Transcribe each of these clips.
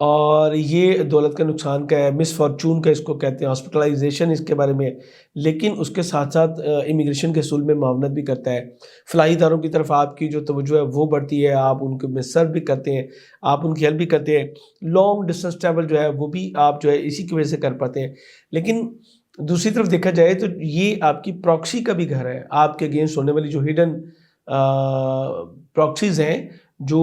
اور یہ دولت کا نقصان کا ہے، مس فارچون کا اس کو کہتے ہیں، ہاسپٹلائزیشن اس کے بارے میں ہے، لیکن اس کے ساتھ ساتھ امیگریشن کے اصول میں معاونت بھی کرتا ہے، فلاحی اداروں کی طرف آپ کی جو توجہ ہے وہ بڑھتی ہے، آپ ان کے میں سرو بھی کرتے ہیں، آپ ان کی ہیلپ بھی کرتے ہیں، لانگ ڈسٹینس ٹریول جو ہے وہ بھی آپ جو ہے اسی کی وجہ سے کر پاتے ہیں۔ لیکن دوسری طرف دیکھا جائے تو یہ آپ کی پراکسی کا بھی گھر ہے، آپ کے اگینسٹ ہونے والی جو ہڈن پراکسیز ہیں، جو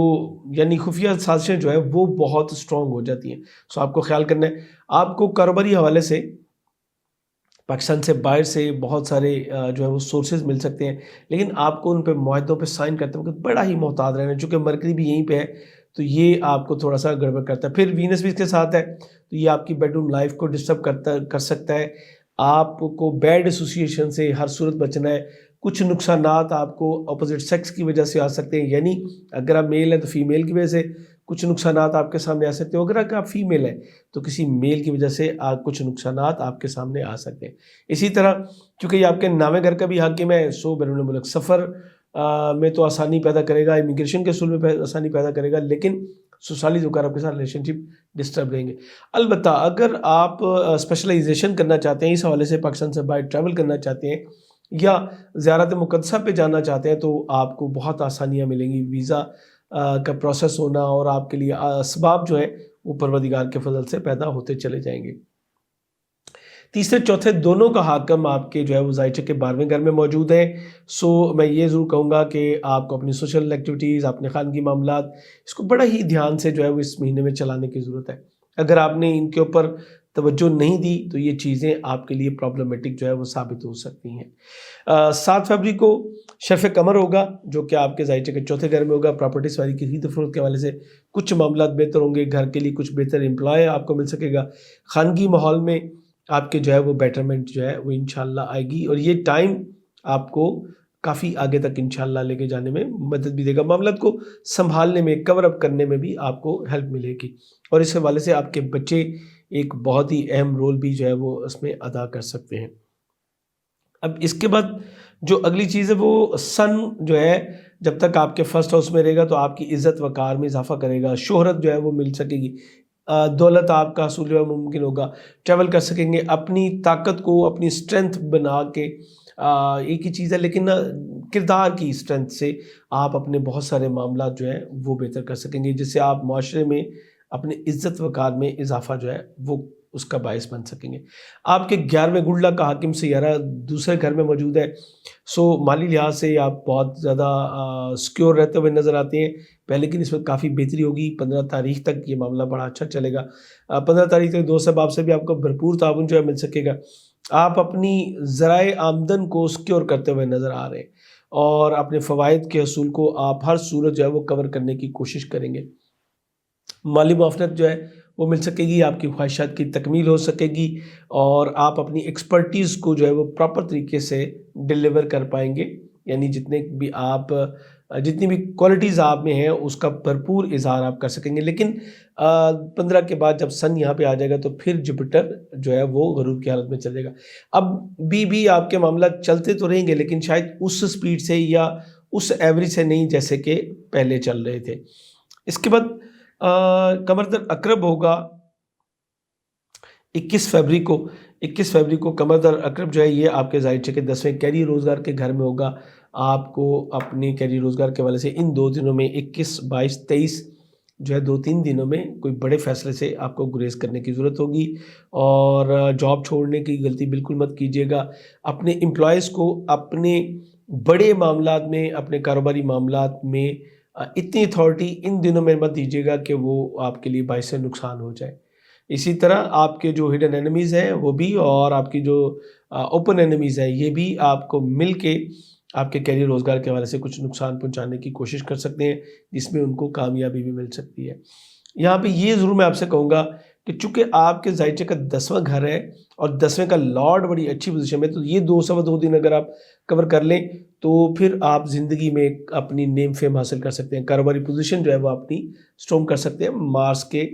یعنی خفیہ سازشیں جو ہے وہ بہت اسٹرانگ ہو جاتی ہیں۔ سو آپ کو خیال کرنا ہے، آپ کو کاروباری حوالے سے پاکستان سے باہر سے بہت سارے جو ہے وہ سورسز مل سکتے ہیں، لیکن آپ کو ان پہ معاہدوں پہ سائن کرتے وقت بڑا ہی محتاط رہنا ہے، چونکہ مرکری بھی یہیں پہ ہے تو یہ آپ کو تھوڑا سا گڑبڑ کرتا ہے۔ پھر وینس بھی اس کے ساتھ ہے تو یہ آپ کی بیڈ روم لائف کو ڈسٹرب کر سکتا ہے، آپ کو بیڈ ایسوسیشن سے ہر صورت بچنا ہے۔ کچھ نقصانات آپ کو اپوزٹ سیکس کی وجہ سے آ سکتے ہیں، یعنی اگر آپ میل ہیں تو فیمیل کی وجہ سے کچھ نقصانات آپ کے سامنے آ سکتے ہیں، اگر آپ فیمیل ہیں تو کسی میل کی وجہ سے کچھ نقصانات آپ کے سامنے آ سکتے ہیں۔ اسی طرح چونکہ یہ آپ کے نامے گھر کا بھی حاکم ہے، سو بیرون ملک سفر میں تو آسانی پیدا کرے گا، امیگریشن کے اصول میں آسانی پیدا کرے گا، لیکن سسرالی زوکار آپ کے ساتھ ریلیشن شپ ڈسٹرب رہیں گے۔ البتہ اگر آپ اسپیشلائزیشن کرنا چاہتے ہیں، اس حوالے سے پاکستان سے باہر ٹریول کرنا چاہتے ہیں یا زیارت مقدسہ پہ جانا چاہتے ہیں تو آپ کو بہت آسانیاں ملیں گی، ویزا کا پروسیس ہونا اور آپ کے لیے اسباب جو ہے وہ پروردگار کے فضل سے پیدا ہوتے چلے جائیں گے۔ تیسرے چوتھے دونوں کا حاکم آپ کے جو ہے وہ ذائچہ کے 12ویں گھر میں موجود ہے، سو میں یہ ضرور کہوں گا کہ آپ کو اپنی سوشل ایکٹیویٹیز، اپنے خانگی معاملات اس کو بڑا ہی دھیان سے جو ہے وہ اس مہینے میں چلانے کی ضرورت ہے۔ اگر آپ نے ان کے اوپر توجہ نہیں دی تو یہ چیزیں آپ کے لیے پرابلمٹک جو ہے وہ ثابت ہو سکتی ہیں۔ 7 فروری کو شرف قمر ہوگا جو کہ آپ کے ذائچہ کے چوتھے گھر میں ہوگا، پراپرٹیز والی کی خرید و فروخت کے حوالے سے کچھ معاملات بہتر ہوں گے، گھر کے لیے کچھ بہتر امپلائے آپ کو مل سکے گا، خانگی ماحول میں آپ کے جو ہے وہ بیٹرمنٹ جو ہے وہ انشاءاللہ آئے گی، اور یہ ٹائم آپ کو کافی آگے تک انشاءاللہ لے کے جانے میں مدد بھی دے گا، معاملات کو سنبھالنے میں، کور اپ کرنے میں بھی آپ کو ہیلپ ملے گی، اور اس حوالے سے آپ کے بچے ایک بہت ہی اہم رول بھی جو ہے وہ اس میں ادا کر سکتے ہیں۔ اب اس کے بعد جو اگلی چیز ہے وہ سن جو ہے جب تک آپ کے فرسٹ ہاؤس میں رہے گا تو آپ کی عزت وقار میں اضافہ کرے گا، شہرت جو ہے وہ مل سکے گی، دولت آپ کا حصول جو ہے ممکن ہوگا، ٹریول کر سکیں گے، اپنی طاقت کو اپنی اسٹرینتھ بنا کے ایک ہی چیز ہے لیکن کردار کی اسٹرینتھ سے آپ اپنے بہت سارے معاملات جو ہیں وہ بہتر کر سکیں گے، جس سے آپ معاشرے میں اپنے عزت وقار میں اضافہ جو ہے وہ اس کا باعث بن سکیں گے۔ آپ کے 11ویں گڈ لک کا حاکم سیارہ دوسرے گھر میں موجود ہے، سو مالی لحاظ سے آپ بہت زیادہ سیکیور رہتے ہوئے نظر آتے ہیں، پہلے کی نسبت کافی بہتری ہوگی، 15 تاریخ تک یہ معاملہ بڑا اچھا چلے گا، 15 تاریخ تک دوست احباب سے بھی آپ کو بھرپور تعاون جو ہے مل سکے گا، آپ اپنی ذرائع آمدن کو سیکیور کرتے ہوئے نظر آ رہے ہیں اور اپنے فوائد کے حصول کو آپ ہر صورت جو ہے وہ کور کرنے کی کوشش کریں گے، مالی معاونت جو ہے وہ مل سکے گی، آپ کی خواہشات کی تکمیل ہو سکے گی اور آپ اپنی ایکسپرٹیز کو جو ہے وہ پراپر طریقے سے ڈیلیور کر پائیں گے، یعنی جتنی بھی کوالٹیز آپ میں ہیں اس کا بھرپور اظہار آپ کر سکیں گے۔ لیکن 15 کے بعد جب سن یہاں پہ آ جائے گا تو پھر جوپیٹر جو ہے وہ غرور کی حالت میں چلے گا، اب بھی آپ کے معاملات چلتے تو رہیں گے لیکن شاید اس سپیڈ سے یا اس ایوریج سے نہیں جیسے کہ پہلے چل رہے تھے۔ اس کے بعد قمر در عقرب ہوگا 21 فروری کو قمر در عقرب جو ہے یہ آپ کے ذائچہ کے 10ویں کیریئر روزگار کے گھر میں ہوگا، آپ کو اپنے کیریئر روزگار کے حوالے سے ان 2 دنوں میں 21، 22، 23 جو ہے 2-3 دنوں میں کوئی بڑے فیصلے سے آپ کو گریز کرنے کی ضرورت ہوگی، اور جاب چھوڑنے کی غلطی بالکل مت کیجیے گا، اپنے امپلائیز کو اپنے بڑے معاملات میں، اپنے کاروباری معاملات میں اتنی اتھارٹی ان دنوں میں مت دیجیے گا کہ وہ آپ کے لیے باعث نقصان ہو جائے۔ اسی طرح آپ کے جو ہڈن اینیمیز ہیں وہ بھی، اور آپ کی جو اوپن اینیمیز ہیں یہ بھی آپ کو مل کے آپ کے کیریئر روزگار کے حوالے سے کچھ نقصان پہنچانے کی کوشش کر سکتے ہیں، جس میں ان کو کامیابی بھی مل سکتی ہے۔ یہاں پہ یہ ضرور میں آپ سے کہوں گا کہ چونکہ آپ کے ذائچہ کا 10واں گھر ہے اور 10ویں کا لارڈ بڑی اچھی پوزیشن میں، تو یہ 2 دن اگر آپ کور کر لیں تو پھر آپ زندگی میں اپنی نیم فیم حاصل کر سکتے ہیں، کاروباری پوزیشن جو ہے وہ اپنی اسٹرونگ کر سکتے ہیں مارس کے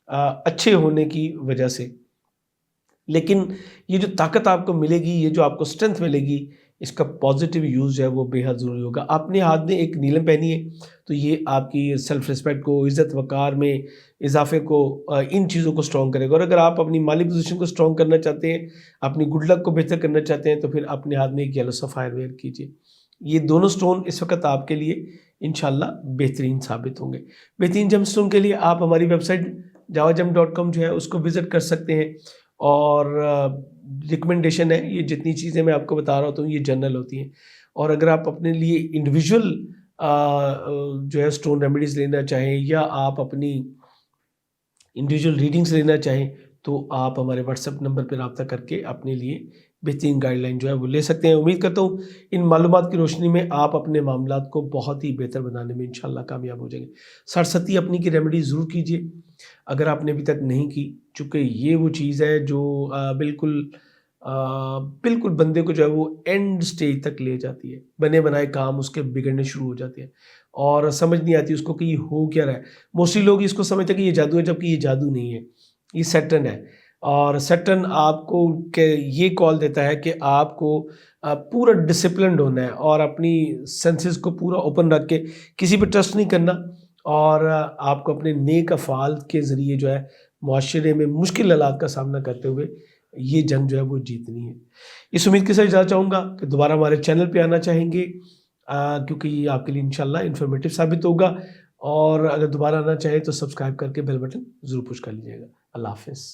اچھے ہونے کی وجہ سے۔ لیکن یہ جو طاقت آپ کو ملے گی، یہ جو آپ کو اسٹرینتھ ملے گی، اس کا پازیٹیو یوز جو ہے وہ بے حد ضروری ہوگا. اپنے ہاتھ میں ایک نیلم پہنی ہے تو یہ آپ کی سیلف رسپیکٹ کو، عزت وقار میں اضافے کو، ان چیزوں کو اسٹرانگ کرے گا. اور اگر آپ اپنی مالی پوزیشن کو اسٹرانگ کرنا چاہتے ہیں، اپنی گڈ لک کو بہتر کرنا چاہتے ہیں، تو پھر اپنے ہاتھ میں ایک یلو سفائر ویئر کیجیے. یہ دونوں سٹون اس وقت آپ کے لیے انشاءاللہ بہترین ثابت ہوں گے. بہترین جم سٹون کے لیے آپ ہماری ویب سائٹ jawajam.com جو ہے اس کو وزٹ کر سکتے ہیں. اور ریکمنڈیشن ہے، یہ جتنی چیزیں میں آپ کو بتا رہا ہوتا ہوں یہ جنرل ہوتی ہیں. اور اگر آپ اپنے لیے انڈیویجول جو ہے سٹون ریمیڈیز لینا چاہیں، یا آپ اپنی انڈیویجول ریڈنگز لینا چاہیں، تو آپ ہمارے واٹس ایپ نمبر پہ رابطہ کر کے اپنے لیے بہترین گائیڈ لائن جو ہے وہ لے سکتے ہیں. امید کرتا ہوں ان معلومات کی روشنی میں آپ اپنے معاملات کو بہت ہی بہتر بنانے میں انشاءاللہ کامیاب ہو جائیں گے. 60 اپنی کی ریمیڈی ضرور کیجیے اگر آپ نے ابھی تک نہیں کی، چونکہ یہ وہ چیز ہے جو بالکل بندے کو جو ہے وہ اینڈ سٹیج تک لے جاتی ہے. بنے بنائے کام اس کے بگڑنے شروع ہو جاتے ہیں اور سمجھ نہیں آتی اس کو کہ یہ ہو کیا رہا ہے. موسٹلی لوگ اس کو سمجھتے ہیں کہ یہ جادو ہے، جبکہ یہ جادو نہیں ہے، یہ سیٹرن ہے. اور سیٹرن آپ کو یہ کال دیتا ہے کہ آپ کو پورا ڈسپلنڈ ہونا ہے اور اپنی سینسز کو پورا اوپن رکھ کے کسی پہ ٹرسٹ نہیں کرنا، اور آپ کو اپنے نیک افعال کے ذریعے جو ہے معاشرے میں مشکل حالات کا سامنا کرتے ہوئے یہ جنگ جو ہے وہ جیتنی ہے. اس امید کے ساتھ اجازت چاہوں گا کہ دوبارہ ہمارے چینل پہ آنا چاہیں گے، کیونکہ یہ آپ کے لیے انشاءاللہ انفارمیٹیو ثابت ہوگا. اور اگر دوبارہ آنا چاہیں تو سبسکرائب کر کے بیل بٹن ضرور پش کر لیجیے گا. اللہ حافظ.